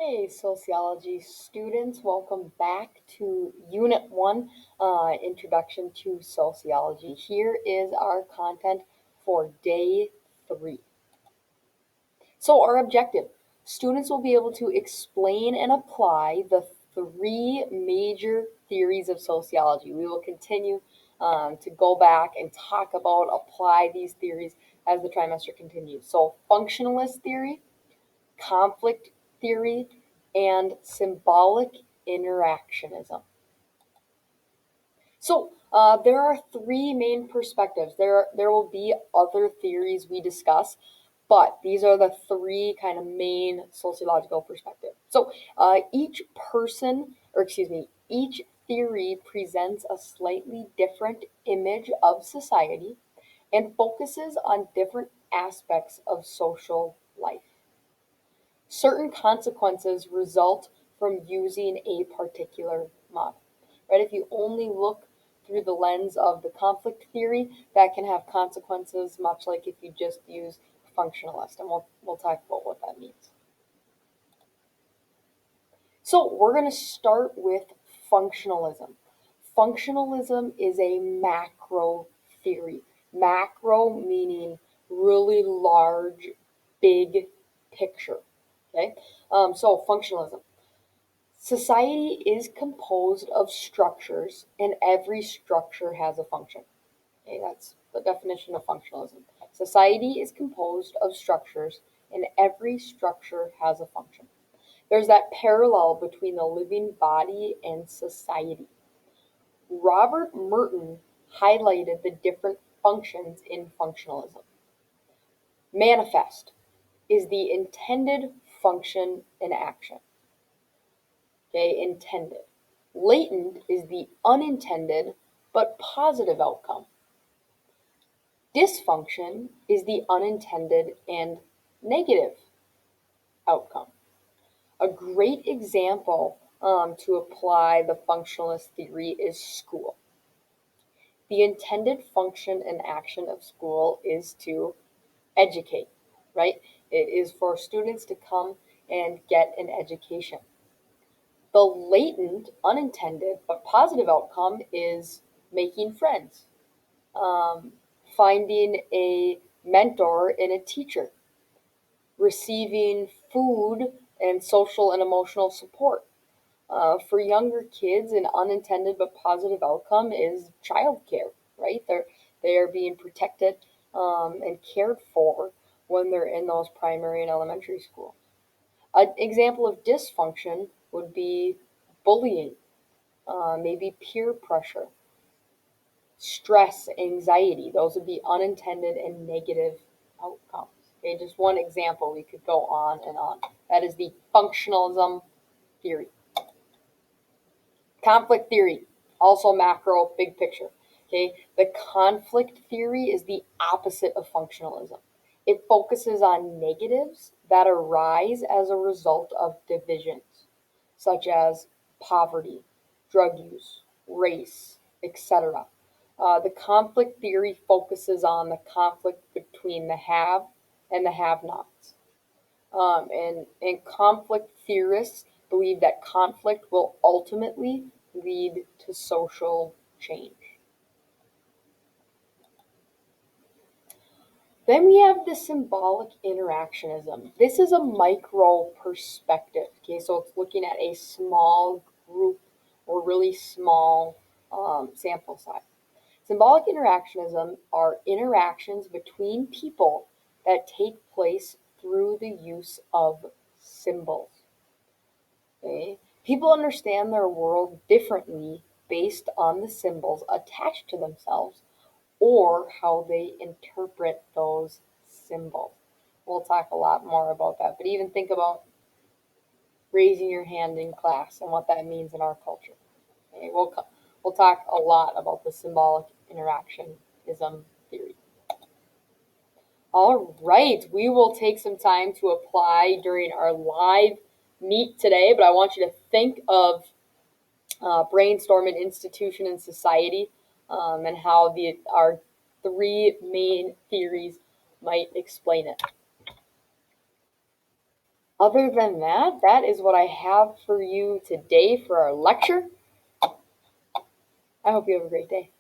Hey, sociology students, welcome back to Unit 1, Introduction to Sociology. Here is our content for Day 3. So our objective, students will be able to explain and apply the three major theories of sociology. We will continue to go back and talk about, apply these theories as the trimester continues. So functionalist theory, conflict theory, and symbolic interactionism. So there are three main perspectives. There will be other theories we discuss, but these are the three kind of main sociological perspectives. So each theory presents a slightly different image of society and focuses on different aspects of social life. Certain consequences result from using a particular model. Right? If you only look through the lens of the conflict theory, that can have consequences, much like if you just use functionalist, and we'll talk about what that means. So we're going to start with functionalism. Functionalism is a macro theory. Macro meaning really large, big picture. Okay, so functionalism. Society is composed of structures, and every structure has a function. Okay, that's the definition of functionalism. Society is composed of structures, and every structure has a function. There's that parallel between the living body and society. Robert Merton highlighted the different functions in functionalism. Manifest is the intended function in action. Okay, intended. Latent is the unintended but positive outcome. Dysfunction is the unintended and negative outcome. A great example to apply the functionalist theory is school. The intended function and action of school is to educate, right? It is for students to come and get an education. The latent, unintended, but positive outcome is making friends, um, finding a mentor in a teacher, receiving food and social and emotional support. For younger kids, an unintended but positive outcome is childcare, right? They are being protected and cared for when they're in those primary and elementary school. An example of dysfunction would be bullying, maybe peer pressure, stress, anxiety. Those would be unintended and negative outcomes. Okay, just one example, we could go on and on. That is the functionalism theory. Conflict theory, also macro, big picture. Okay, the conflict theory is the opposite of functionalism. It focuses on negatives that arise as a result of divisions, such as poverty, drug use, race, etc. The conflict theory focuses on the conflict between the have and the have-nots. And conflict theorists believe that conflict will ultimately lead to social change. Then we have the symbolic interactionism. This is a micro perspective. Okay, so it's looking at a small group or really small sample size. Symbolic interactionism are interactions between people that take place through the use of symbols. Okay? People understand their world differently based on the symbols attached to themselves or how they interpret those symbols. We'll talk a lot more about that, but even think about raising your hand in class and what that means in our culture. Okay? We'll talk a lot about the symbolic interactionism theory. All right, we will take some time to apply during our live meet today, but I want you to think of brainstorm an institution and society and how our three main theories might explain it. Other than that, that is what I have for you today for our lecture. I hope you have a great day.